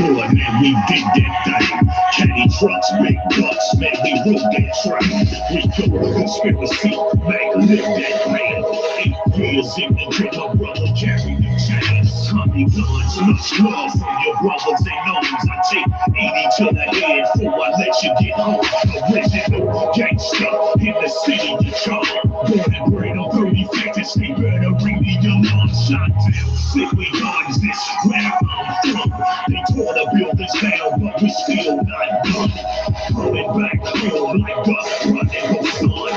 Boy, man, we did that thing. Caddy trucks, big bucks, man, we rode that train. We go conspiracy, man, live that pain. 8 years in the grip, my brother carry the chains. Honey guns, much love from your brothers and homes. I take 80 to the head before I let you get home. Original gangster in the city, you charm. Born and bred on 30 factors, they better ring the alarm. Shot down, sickly guns, this where I'm from. They tore the buildings down, but we still not done. Coming back home like a prodigal son.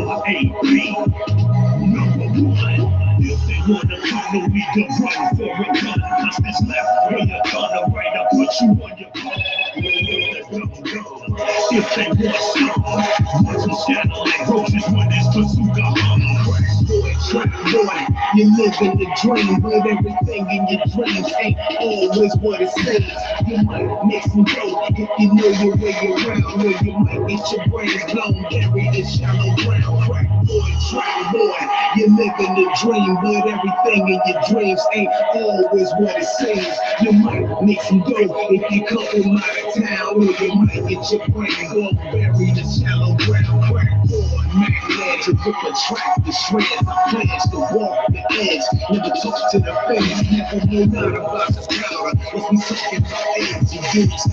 R.A.P. #1. If they wanna come, we can run for a gun. Cause this left way to gun, right, I put you on your car. If they want some, watch them scatter like roaches when this bazooka hum. Boy, trap boy, you living the dream, but everything in your dreams ain't always what it seems. You might make some dough if you know your way around, or you might get your brains blown, buried in shallow ground. Crack boy, trap boy, you living the dream, but everything in your dreams ain't always what it seems. You might make some dough if you come from out of town, or you might get your brains blown, buried in shallow ground. Crack boy, man, glad to rip a track to shreds. I pledge to walk the edge, never talk to the face, never know not about the powder. If we talking about AIDS and use,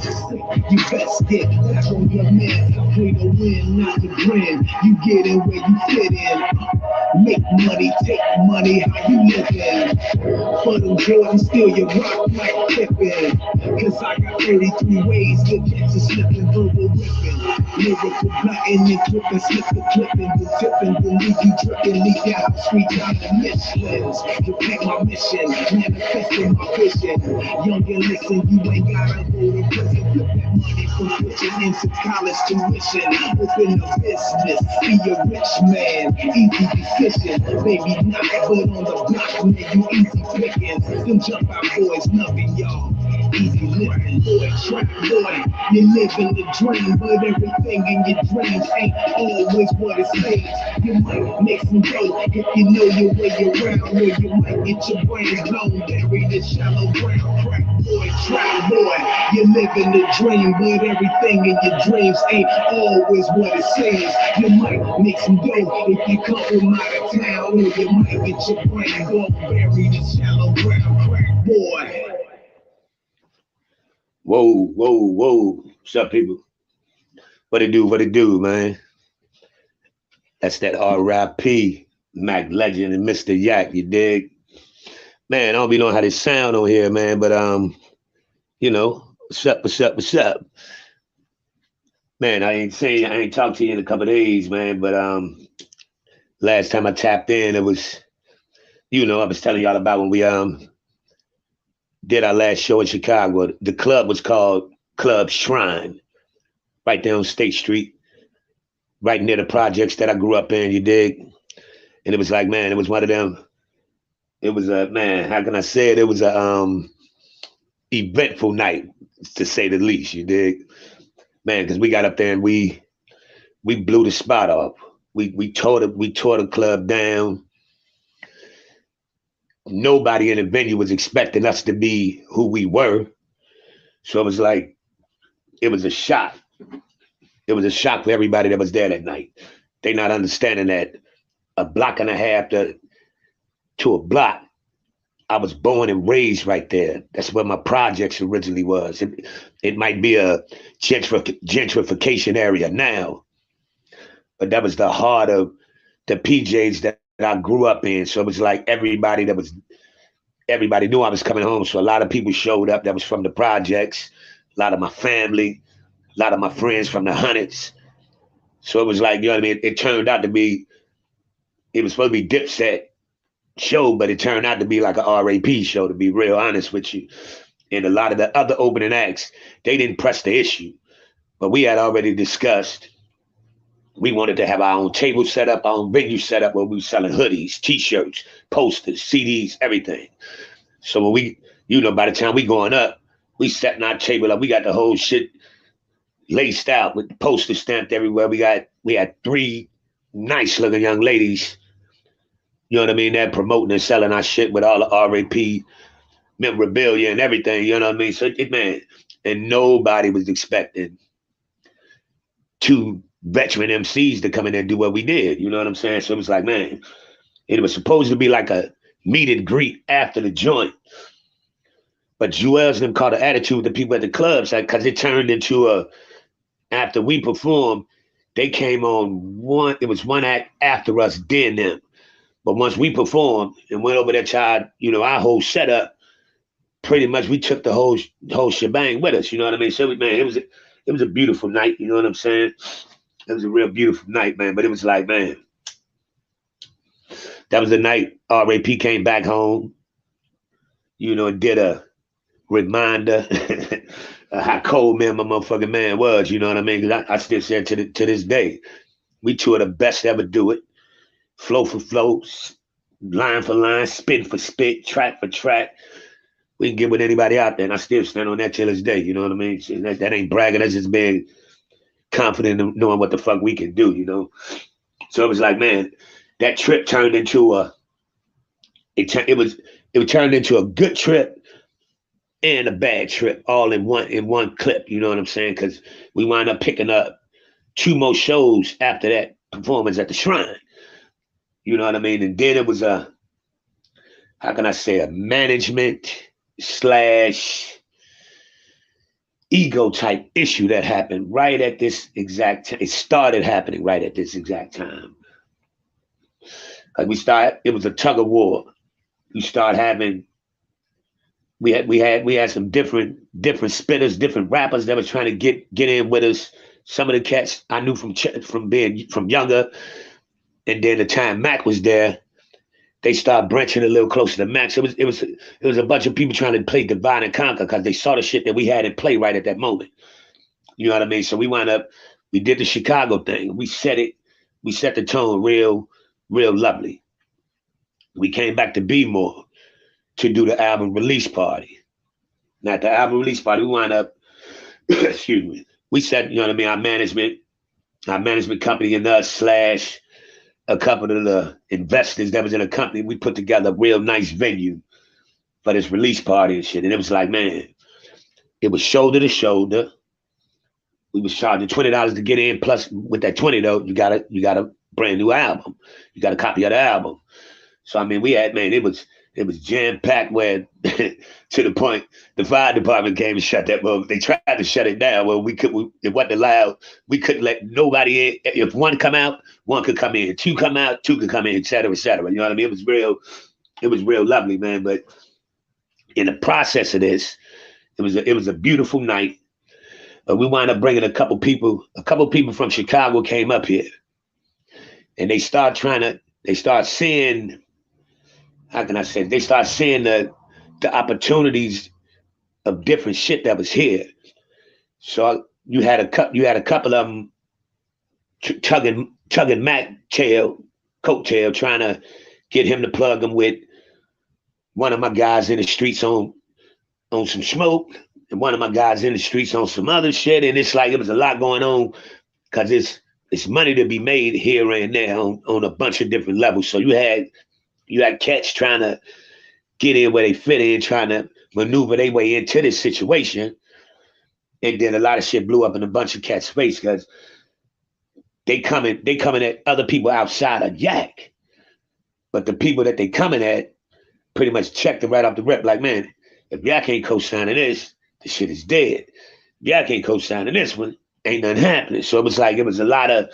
you best get back on your man. Play to win, not to grin. You get in where you fit in. Make money, take money, how you living? For them Jordans, steal your rock like Pippin. Cause I got 33 ways to catch a slipping, verbal ripping. Lyrical glutton and dripping, slip the clipping, the tipping, then leave you dripping, leave your house sweet on the Michelin's. Complete my mission, manifesting my vision. Young and listen, you ain't gotta go to prison. Flip that money from switching into college tuition. Open a business, be a rich man, easy decision. Maybe not, but on the block, man, you easy picking. Them jump out boys loving y'all. Easy living, boy, trap boy. You living the dream, but everything in your dreams ain't always what it seems. You might make some dough if you know your way around, or you might get your brains blown, buried in shallow ground. Crack boy, trap boy. You living the dream, but everything in your dreams ain't always what it seems. You might make some dough if you come from out of town, or you might get your brains blown, buried in shallow ground. Crack boy. Whoa, whoa, whoa. What's up, people? What it do, man? That's that R.I.P. Mac Legend and Mr. Yak, you dig? Man, I don't be knowing how they sound on here, man, but you know, what's up? Man, I ain't talked to you in a couple of days, man, but last time I tapped in, it was, you know, I was telling y'all about when we did our last show in Chicago. The club was called Club Shrine, right there on State Street, right near the projects that I grew up in, you dig? And it was like, man, it was one of them. It was a, man, how can I say it? It was a eventful night, to say the least, you dig? Man, because we got up there and we blew the spot off. We tore the club down. Nobody in the venue was expecting us to be who we were. So it was like, it was a shock. It was a shock for everybody that was there that night. They not understanding that a block and a half to a block, I was born and raised right there. That's where my projects originally was. It might be a gentrification area now, but that was the heart of the PJs that I grew up in. So it was like everybody knew I was coming home. So a lot of people showed up that was from the projects, a lot of my family, a lot of my friends from the hundreds. So it was like, you know what I mean? It turned out to be, it was supposed to be Dipset show, but it turned out to be like an R.A.P. show, to be real honest with you. And a lot of the other opening acts, they didn't press the issue, but we had already discussed. We wanted to have our own table set up, our own venue set up, where we were selling hoodies, T-shirts, posters, CDs, everything. So when we, you know, by the time we going up, we setting our table up. We got the whole shit laced out with the posters stamped everywhere. We had 3 nice looking young ladies, you know what I mean, they're promoting and selling our shit with all the R.A.P. memorabilia and everything, you know what I mean? So man, and nobody was expecting two veteran MCs to come in and do what we did, you know what I'm saying? So it was like, man, it was supposed to be like a meet and greet after the joint. But Jewels and them caught an attitude with the people at the clubs, like, because it turned into a, after we performed, they came on it was one act after us, then them. But once we performed and went over there, tried, our whole setup, pretty much we took the whole shebang with us, you know what I mean? So, man, it was a beautiful night, you know what I'm saying? It was a real beautiful night, man. But it was like, man, that was the night RAP came back home, did a reminder of how cold man my motherfucking man was, you know what I mean? Because I still say to this day, we two are the best to ever do it. Flow for flow, line for line, spit for spit, track for track. We can get with anybody out there, and I still stand on that till this day, you know what I mean? That ain't bragging, that's just being confident in knowing what the fuck we can do, So it was like, man, that trip turned into it turned into a good trip and a bad trip all in one clip, you know what I'm saying? Because we wound up picking up 2 more shows after that performance at the Shrine. You know what I mean? And then it was a management / ego type issue that happened right at this exact time. It started happening right at this exact time. It was a tug of war. We had some different spitters, different rappers that were trying to get in with us. Some of the cats I knew from younger, and then the time Mac was there, they started branching a little closer to Mac. So it was a bunch of people trying to play divide and conquer because they saw the shit that we had in play right at that moment. You know what I mean? So we did the Chicago thing. We set the tone real lovely. We came back to B-More to do the album release party. Now at the album release party, we wound up, excuse me, we set, you know what I mean, our management company and us / a couple of the investors that was in the company, we put together a real nice venue for this release party and shit. And it was like, man, it was shoulder to shoulder. We was charging $20 to get in. Plus, with that 20 though, you got a brand new album. You got a copy of the album. So I mean, it was jam packed where to the point the fire department came and shut that move. They tried to shut it down. Well, it wasn't allowed. We couldn't let nobody in. If one come out, one could come in. 2 come out, 2 could come in, et cetera, et cetera. You know what I mean? It was real lovely, man. But in the process of this, it was a beautiful night. We wound up bringing a couple people from Chicago came up here, and they start seeing, how can I say it? They start seeing the opportunities of different shit that was here. So you had a couple of them tugging Mac coattail, trying to get him to plug them with one of my guys in the streets on some smoke, and one of my guys in the streets on some other shit. And it's like it was a lot going on because it's money to be made here and there on a bunch of different levels. So you had cats trying to get in where they fit in, trying to maneuver their way into this situation. And then a lot of shit blew up in a bunch of cats' face because they coming at other people outside of YAK. But the people that they coming at pretty much checked it right off the rip, like, man, if YAK ain't co-signing this, the shit is dead. If YAK ain't co-signing this one, ain't nothing happening. So it was a lot of,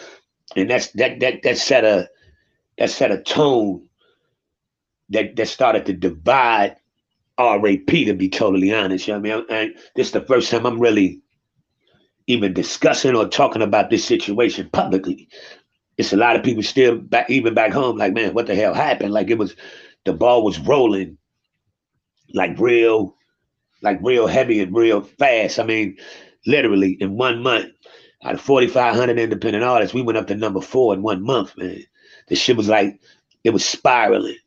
and that set a tone that started to divide RAP, to be totally honest. You know what I mean? This is the first time I'm really even discussing or talking about this situation publicly. It's a lot of people still even back home, like, man, what the hell happened? Like the ball was rolling like real heavy and real fast. I mean, literally in 1 month, out of 4,500 independent artists, we went up to number 4 in 1 month, man. The shit was like, it was spiraling.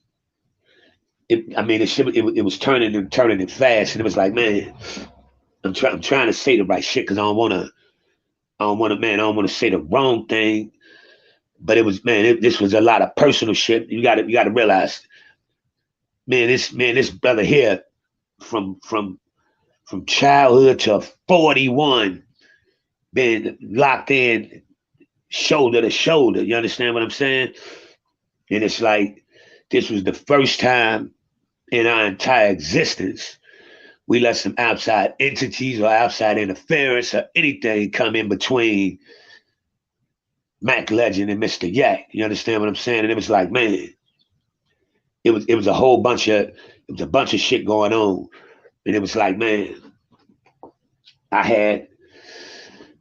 It was turning and fast, and it was like, man, I'm trying to say the right shit because I don't want to say the wrong thing. But it was, man, this was a lot of personal shit. You got to realize, man, this brother here, from childhood to 41, been locked in shoulder to shoulder. You understand what I'm saying? And it's like this was the first time in our entire existence we let some outside entities or outside interference or anything come in between Mac Legend and Mr. Yak. You understand what I'm saying? And it was like, man, it was a whole bunch of shit going on. And it was like, man, I had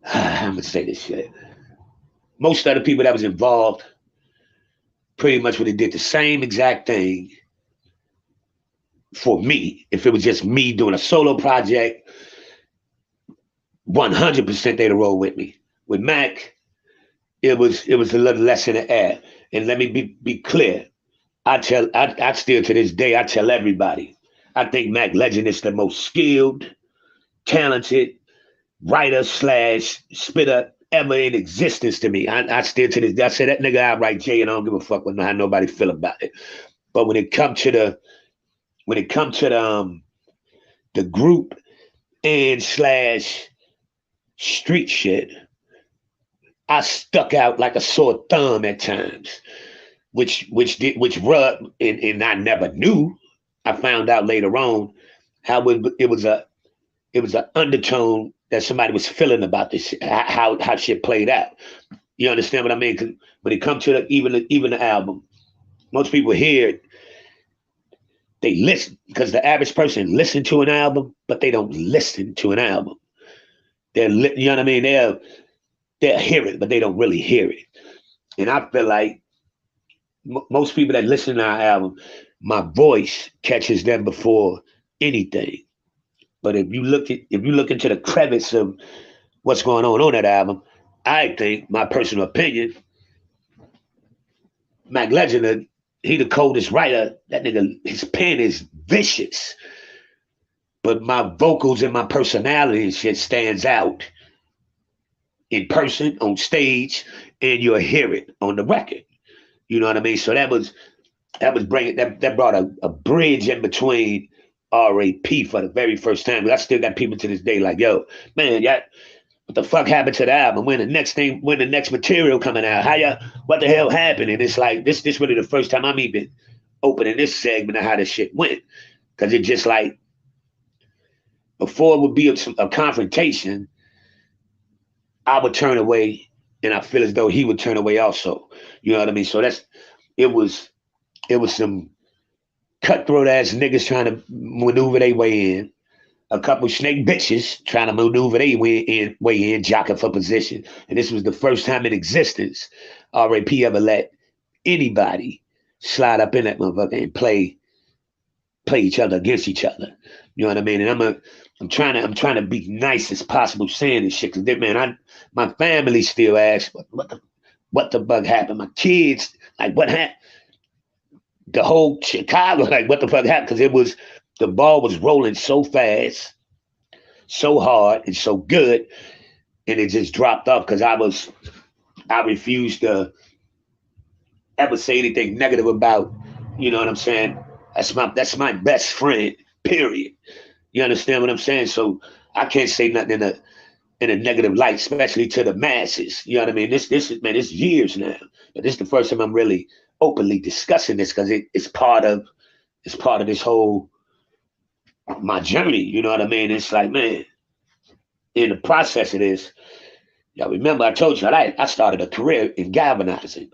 I'm gonna say this shit. Most of the people that was involved pretty much would have did the same exact thing for me. If it was just me doing a solo project, 100% they'd have rolled with me. With Mac, it was a little less in the air. And let me be clear. I still to this day, I tell everybody, I think Mac Legend is the most skilled, talented writer / spitter ever in existence to me. I still to this day, I say that nigga outright Jay, and I don't give a fuck how nobody feel about it. But when it come to the group and / street shit, I stuck out like a sore thumb at times, which rubbed, and I never knew. I found out later on how it was an undertone that somebody was feeling about this, how shit played out. You understand what I mean? 'Cause when it comes to even the album, most people hear it, they listen, because the average person listen to an album, but they don't listen to an album. You know what I mean? They'll hear it, but they don't really hear it. And I feel like most people that listen to our album, my voice catches them before anything. But if you look into the crevice of what's going on that album, I think, my personal opinion, Mac Legend, he the coldest writer. That nigga, his pen is vicious. But my vocals and my personality and shit stands out in person, on stage, and you'll hear it on the record. You know what I mean? So that brought a bridge in between RAP for the very first time. But I still got people to this day like, yo, man, what the fuck happened to the album? When the next material coming out? What the hell happened? And it's like, this really the first time I'm even opening this segment of how this shit went. Because it just like, before it would be a confrontation, I would turn away, and I feel as though he would turn away also. You know what I mean? So it was some cutthroat ass niggas trying to maneuver their way in. A couple snake bitches trying to maneuver their way in, jockeying for position. And this was the first time in existence RAP ever let anybody slide up in that motherfucker and play each other against each other. You know what I mean? And I'm trying to be nice as possible saying this shit, because man, my family still asks what the fuck happened. My kids, like, what happened? The whole Chicago, like, what the fuck happened? Because the ball was rolling so fast, so hard, and so good, and it just dropped off because I refused to ever say anything negative about, you know what I'm saying? That's my best friend, period. You understand what I'm saying? So I can't say nothing in a negative light, especially to the masses. You know what I mean? This is, man, it's years now, but this is the first time I'm really openly discussing this, because it's part of this whole, my journey. You know what I mean? It's like, man, in the process of this, y'all remember I told you I started a career in galvanizing.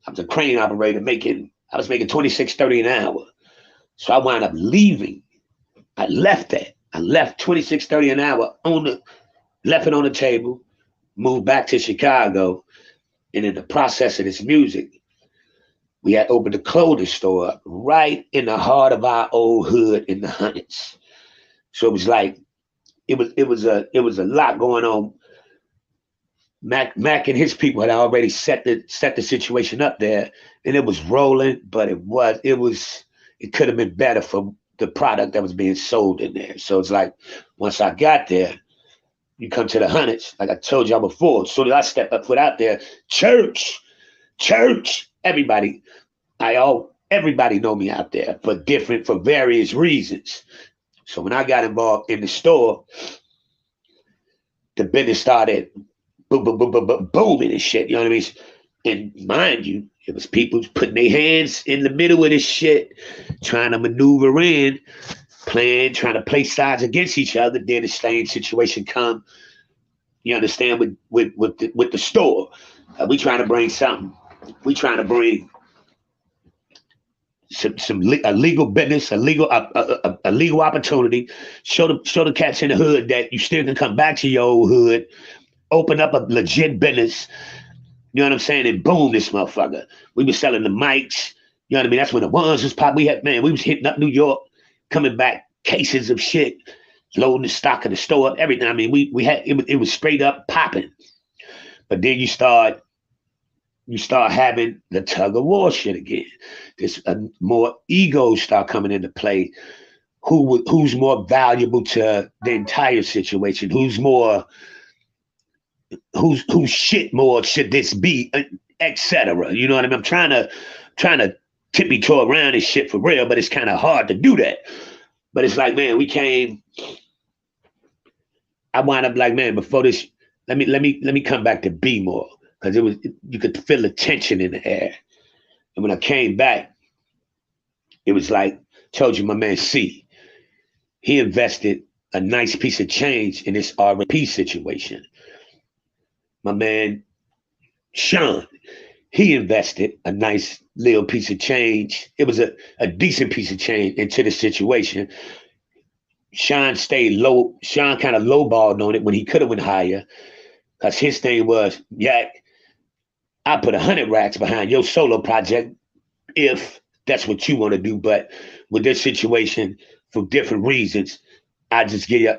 I was a crane operator I was making $26.30 an hour. So I wound up leaving. I left that. I left $26.30 an hour left it on the table, moved back to Chicago, and in the process of this music, we had opened a clothing store up right in the heart of our old hood in the hundreds. So it was like, it was a lot going on. Mac and his people had already set the situation up there, and it was rolling, but it could have been better for the product that was being sold in there. So it's like, once I got there, you come to the hundreds, like I told y'all before. So that I stepped up foot out there, church, everybody know me out there for various reasons. So when I got involved in the store, the business started booming and shit. You know what I mean? And mind you, it was people putting their hands in the middle of this shit, trying to maneuver in, trying to play sides against each other. Then the same situation come. You understand with the store. We trying to bring something. We trying to bring a legal business, a legal opportunity. Show the cats in the hood that you still can come back to your old hood, open up a legit business. You know what I'm saying? And boom, this motherfucker. We was selling the mics. You know what I mean? That's when the ones was pop. We was hitting up New York, coming back cases of shit, loading the stock in the store, everything. I mean, we had it was straight up popping. But then you start having the tug of war shit again. This more egos start coming into play. Who's more valuable to the entire situation? Whose shit more should this be, etc. You know what I mean? I'm trying to tippy-toe around this shit for real, but it's kind of hard to do that. But it's like, man, I wind up like, man, before this, let me come back to B more. Because you could feel the tension in the air. And when I came back, it was like, told you my man C, he invested a nice piece of change in this RP situation. My man Sean, he invested a nice little piece of change. It was a decent piece of change into the situation. Sean stayed low. Sean kind of lowballed on it when he could have went higher. Because his thing was, Yak, I put 100 racks behind your solo project if that's what you want to do. But with this situation, for different reasons, I just give you,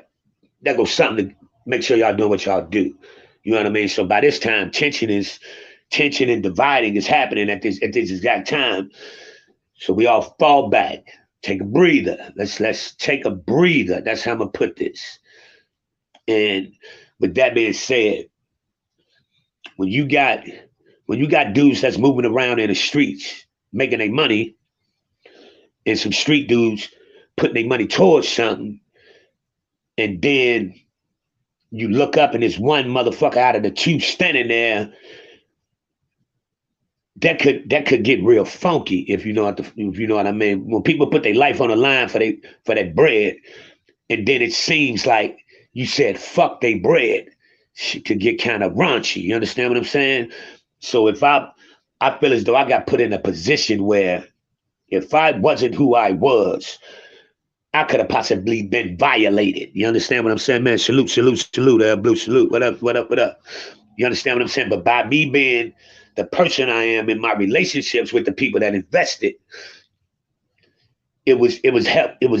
that goes something to make sure y'all doing what y'all do. You know what I mean? So by this time, tension and dividing is happening at this exact time. So we all fall back, take a breather. Let's take a breather. That's how I'm gonna put this. And with that being said, when you got dudes that's moving around in the streets making their money, and some street dudes putting their money towards something, and then you look up and there's one motherfucker out of the two standing there, that could get real funky if you know what I mean. When people put their life on the line for that bread, and then it seems like you said fuck they bread, shit could get kind of raunchy. You understand what I'm saying? So if I feel as though I got put in a position where if I wasn't who I was, I could have possibly been violated. You understand what I'm saying, man? Salute, blue salute. What up? You understand what I'm saying? But by me being the person I am in my relationships with the people that invested, it was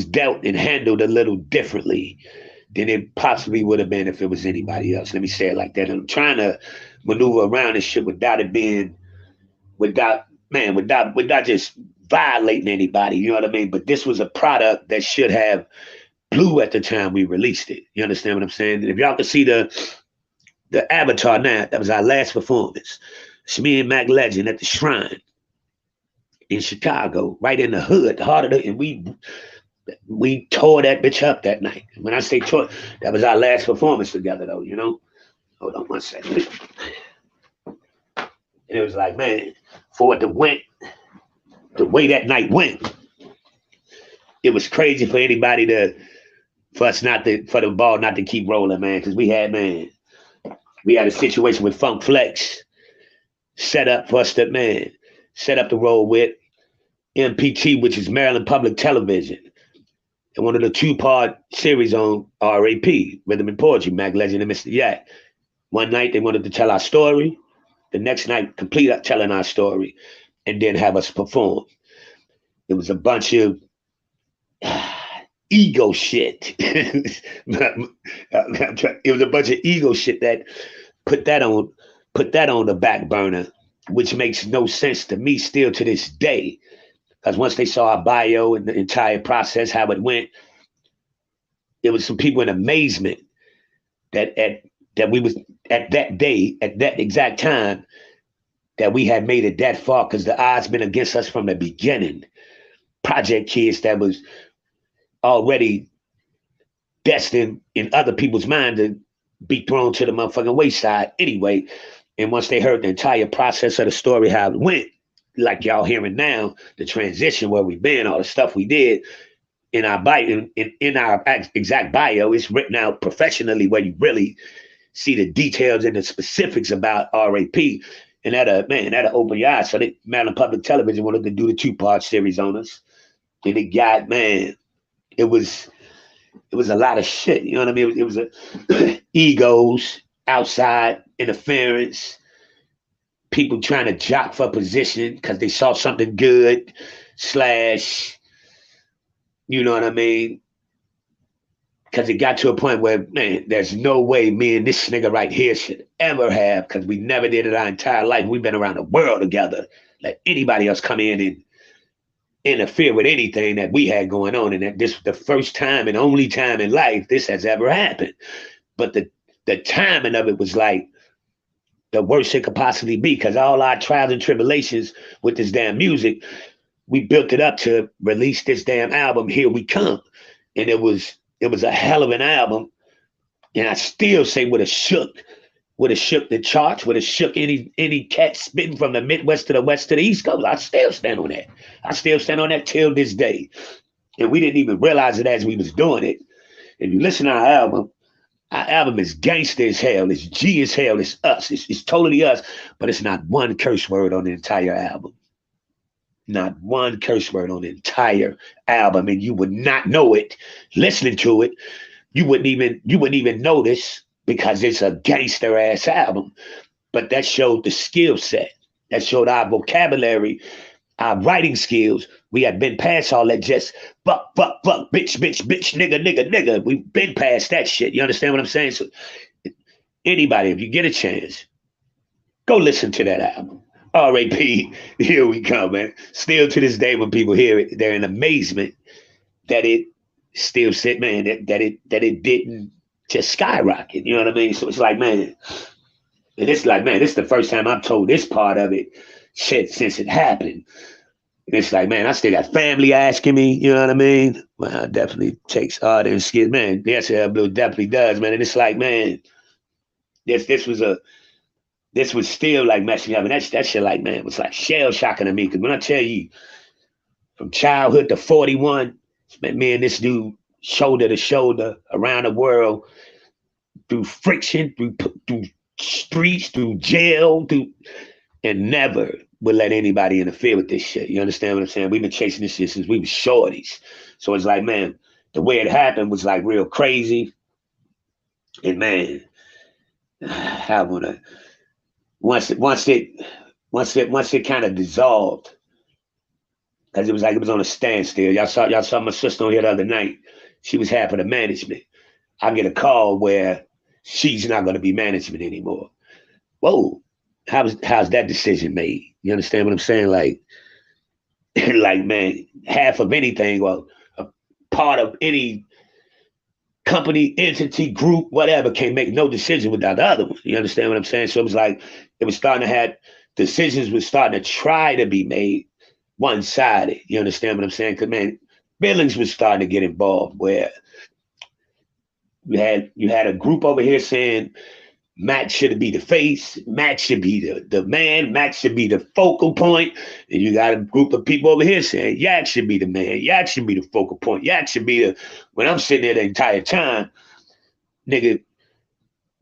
dealt and handled a little differently than it possibly would have been if it was anybody else. Let me say it like that. And I'm trying to maneuver around this shit without just violating anybody. You know what I mean? But this was a product that should have blew at the time we released it. You understand what I'm saying? And if y'all can see the avatar now, that was our last performance. It's me and Mac Legend at the Shrine in Chicago, right in the hood, the heart of the, and we tore that bitch up that night. When I say tore, that was our last performance together though, you know? Hold on one second. And it was like, man, for it to went, the way that night went, it was crazy for anybody for the ball not to keep rolling, man, because we had a situation with Funk Flex set up for us set up the roll with MPT, which is Maryland Public Television, and one of the 2-part series on RAP, Rhythm and Poetry, Mac Legend and Mr. Yak. One night they wanted to tell our story, the next night complete telling our story, and then have us perform. It was a bunch of ego shit. It was a bunch of ego shit that put that on the back burner, which makes no sense to me still to this day. Because once they saw our bio and the entire process, how it went, it was some people in amazement that we was at that day, at that exact time, that we had made it that far, because the odds been against us from the beginning. Project kids that was already destined in other people's mind to be thrown to the motherfucking wayside anyway. And once they heard the entire process of the story, how it went, like y'all hearing now, the transition where we've been, all the stuff we did in our bio, in our exact bio, it's written out professionally where you really see the details and the specifics about RAP. And that'll open your eyes. So they, Maryland Public Television wanted to do the 2-part series on us. And it got, man, it was a lot of shit. You know what I mean? It was egos, outside interference, people trying to jock for position because they saw something good, slash, you know what I mean? Because it got to a point where, man, there's no way me and this nigga right here should ever have, because we never did it our entire life. We've been around the world together. Let anybody else come in and interfere with anything that we had going on. And that this was the first time and only time in life this has ever happened. But the timing of it was like the worst it could possibly be, because all our trials and tribulations with this damn music, we built it up to release this damn album, Here We Come. And it was a hell of an album. And I still say would have shook the charts, would have shook any cat spitting from the Midwest to the West to the East Coast. I still stand on that. I still stand on that till this day. And we didn't even realize it as we was doing it. If you listen to our album is gangster as hell. It's G as hell. It's us. It's totally us. But it's not one curse word on the entire album. Not one curse word on the entire album. And you would not know it listening to it. You wouldn't even notice, because it's a gangster ass album. But that showed the skill set. That showed our vocabulary, our writing skills. We had been past all that just fuck, bitch, nigga. We've been past that shit. You understand what I'm saying? So anybody, if you get a chance, go listen to that album. R.A.P. Here We Come, man. Still to this day, when people hear it, they're in amazement that it still sit, man, that it didn't just skyrocket. You know what I mean? So it's like, man, and it's like, man, this is the first time I've told this part of it shit since it happened. And it's like, man, I still got family asking me, you know what I mean? Well, it definitely takes art and skills, man. Yes, Blue definitely does, man. And it's like, man, this was still like messing up. And that shit, like, man, was like shell shocking to me. Because when I tell you, from childhood to 41, me and this dude shoulder to shoulder around the world, through friction, through streets, through jail, and never would let anybody interfere with this shit. You understand what I'm saying? We've been chasing this shit since we were shorties. So it's like, man, the way it happened was like real crazy. And man, I wanna once it kind of dissolved, because it was like it was on a standstill. Y'all saw my sister on here the other night. She was half of the management. I get a call where she's not going to be management anymore. Whoa, how's that decision made? You understand what I'm saying? Like, like, man, half of anything, well, a part of any company, entity, group, whatever, can't make no decision without the other one. You understand what I'm saying? So it was like, it was starting to have, decisions was starting to try to be made one-sided. You understand what I'm saying? Because, man, feelings was starting to get involved, where you had a group over here saying Max should be the face, Max should be the man, Max should be the focal point, and you got a group of people over here saying YAK should be the man, YAK should be the focal point, YAK should be the. When I'm sitting there the entire time, nigga,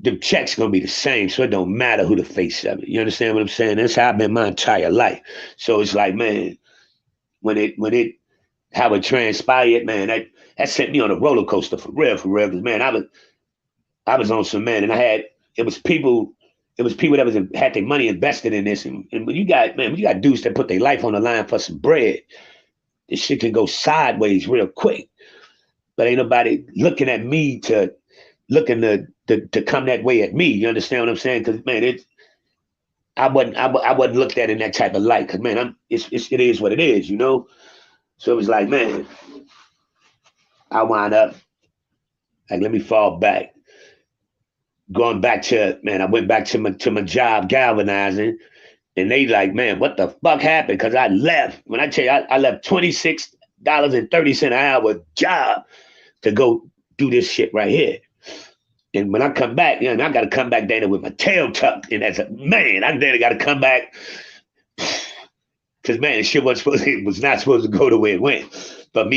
the check's gonna be the same, so it don't matter who the face of it. You understand what I'm saying? That's how I've been my entire life. So it's like, man, when it how it transpired, man, that sent me on a roller coaster for real. Because, man, I was on some, man, and it was people that had their money invested in this, and when you got dudes that put their life on the line for some bread, this shit can go sideways real quick. But ain't nobody looking at me to come that way at me. You understand what I'm saying? Because, man, I wasn't looked at in that type of light. Because, man, it is what it is, you know. So it was like, man, I wound up like, let me fall back. Going back to, man, I went back to my job galvanizing, and they like, man, what the fuck happened? Because I left. When I tell you, I left $26.30 an hour job to go do this shit right here. And when I come back, you know, I got to come back there with my tail tucked. And as a man, I then got to come back. Because, man, the shit was not supposed to go the way it went. But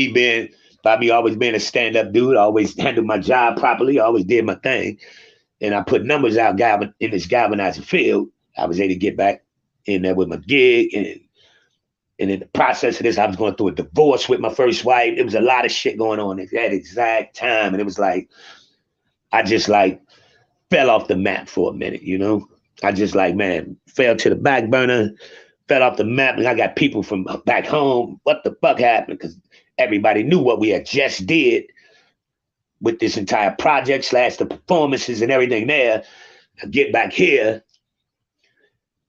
by me always being a stand-up dude, I always handled my job properly. I always did my thing. And I put numbers out in this galvanizing field. I was able to get back in there with my gig. And in the process of this, I was going through a divorce with my first wife. It was a lot of shit going on at that exact time. And it was like, I just like fell off the map for a minute, you know? I just like, man, fell to the back burner, fell off the map. And I got people from back home. What the fuck happened? Because everybody knew what we had just did with this entire project / the performances and everything there. I get back here.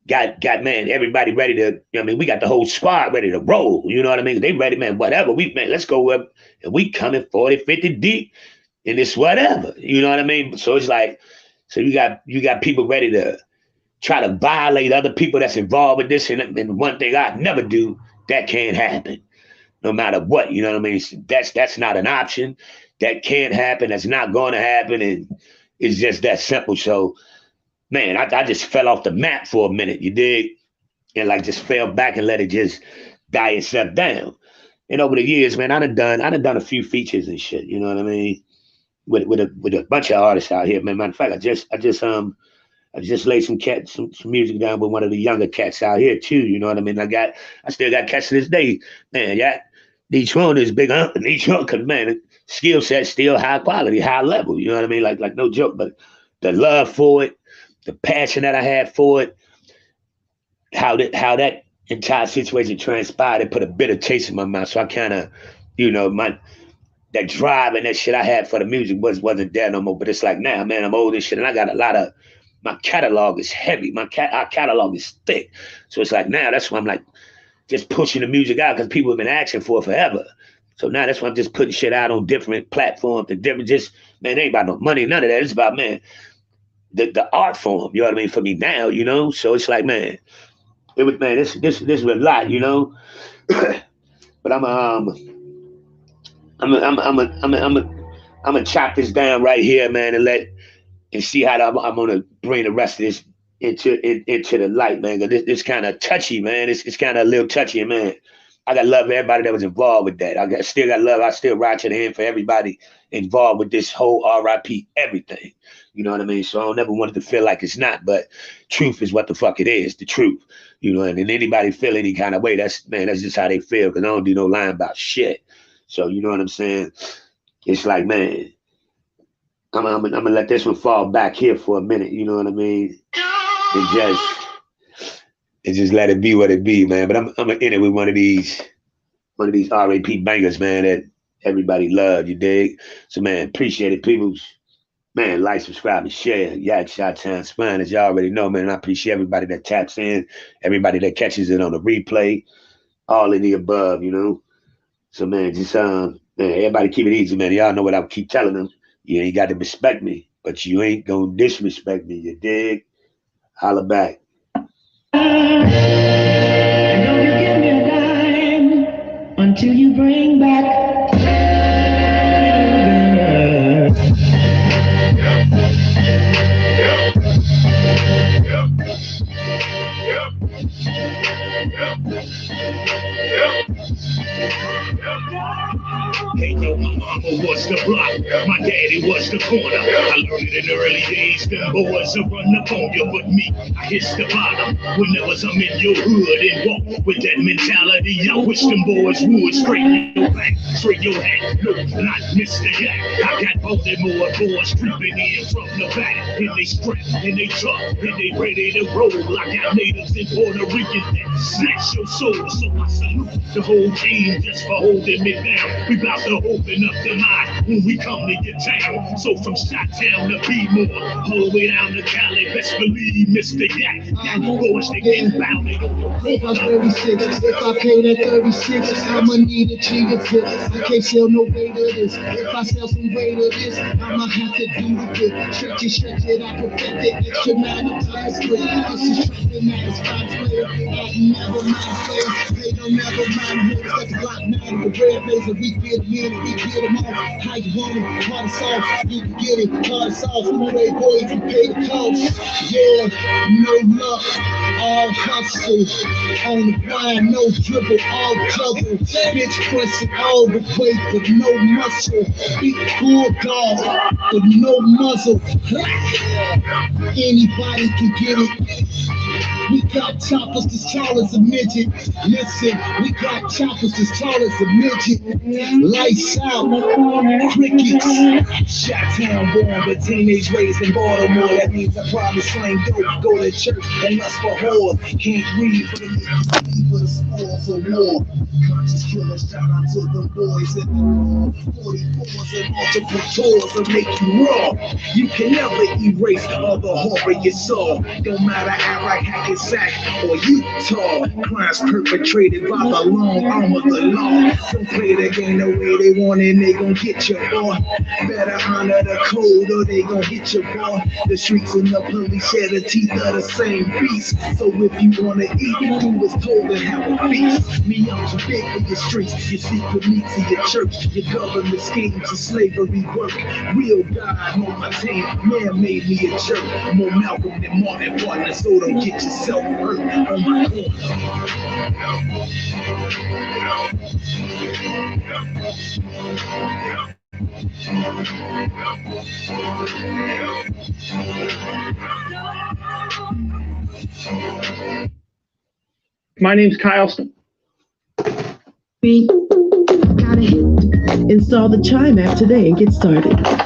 Got man, everybody ready to, you know what I mean? We got the whole squad ready to roll. You know what I mean? They ready, man, whatever. Let's go up. And we coming 40, 50 deep in this whatever. You know what I mean? So it's like, so you got people ready to try to violate other people that's involved with this. And one thing I never do, that can't happen. No matter what, you know what I mean? That's not an option. That can't happen. That's not going to happen. And it's just that simple. So, man, I just fell off the map for a minute, you dig? And like just fell back and let it just die itself down. And over the years, man, I done done a few features and shit, you know what I mean? With a bunch of artists out here, man. Matter of fact, I just laid some music down with one of the younger cats out here too, you know what I mean? I still got cats to this day. Man, yeah, each one is big and each one, cause man, skill set still high quality, high level, you know what I mean? Like no joke, but the love for it, the passion that I had for it, how that entire situation transpired, it put a bitter taste in my mouth. So I kind of, you know, that drive and that shit I had for the music wasn't there no more. But it's like now, man, I'm old and shit, and I got a lot of, my catalog is heavy. Our catalog is thick. So it's like now that's why I'm like just pushing the music out because people have been asking for it forever. So now that's why I'm just putting shit out on different platforms and different, just, man, it ain't about no money, none of that. It's about, man, the art form, you know what I mean, for me now, you know? So it's like, man, it was, man, this was a lot, you know? But I'm gonna chop this down right here, man, and see how I'm gonna bring the rest of this into the light, man. Cause this kind of touchy, man. It's kind of a little touchy, man. I got love for everybody that was involved with that. I still got love. I still ride to the end for everybody involved with this whole RIP everything. You know what I mean? So I don't never want it to feel like it's not, but truth is what the fuck it is, the truth. You know, and anybody feel any kind of way, that's just how they feel, because I don't do no lying about shit. So you know what I'm saying? It's like, man, I'm gonna let this one fall back here for a minute, you know what I mean? And just let it be what it be, man. But I'm gonna end it with one of these RAP bangers, man, that everybody loved, you dig? So man, appreciate it, people. Man, like, subscribe, and share. Yak Shot-Town Spine, as y'all already know, man. And I appreciate everybody that taps in, everybody that catches it on the replay, all in the above, you know. So man, just man, everybody keep it easy, man. Y'all know what I keep telling them. You ain't got to respect me, but you ain't gonna disrespect me, you dig? Holla back. Don't you give me a dime until you bring back. Hey, yo, my mama was the block, my daddy was the corner. I learned it in the early days, them boys will run up on you, but me, I hit the bottom. Whenever I'm in your hood and walk with that mentality, I wish them boys would straighten your back, straight your hat. No, not Mr. Yak. I got Baltimore boys creeping in from the back, and they strapped, and they tough, and they ready to roll. I got natives and Puerto Ricans that snatch your soul, so I salute the whole team just for holding me down. We about to open up the mind when we come to your town. So from Shot-Town to B-More, all the way down to Cali, best believe Mr. Yak got boys that get bounded on the If I'm 36, if I pay that 36, I'ma need a cheetah tip. I can't sell no weight of this. If I sell some weight of this, I'ma have to do the bit. Stretch it, I perfect it. Extra man, I'm tired split. This is trapping at his 5 player. I never mind player. never mind who's at the block now. The red laser, we feel the minute, we kill them all. How you want it? Hard sauce, you can get it. Hard sauce, we pray boys, we pay the cost. Yeah, no luck, all hustle. On the grind, no dribble, all juggle. Bitch pressing all the weight, but no muscle. Big bulldog, but no muzzle. Anybody can get it. We got choppers as tall as a midget. Listen, we got choppers as tall as a midget. Lights out, crickets. Shot-town born, but teenage raised in Baltimore. That means I probably slang dope, go to church, and lust for whores. Can't read for the niggas, for the spoils of war. Conscious killer, shout out to the boys at the 44s and multiple tours will make you raw. You can never erase all the horror you saw. Don't matter Iraq, Hackensack, or Utah. Crimes perpetrated by the long arm of the law. Don't play the game the way they want it, they gon' get you, boy. Better honor the code or they gon' hit you, boy. The streets and the police share the teeth of the same beast. So if you wanna eat, who was told to have a feast? Me, I'm too big for your streets, your secret meets in your church, your government schemes, your slavery work. Real God on my team, man made me a jerk. More Malcolm than Martin partner, so don't get yourself hurt on my corner. My name's Kyle. Gotta install the Chime app today and get started.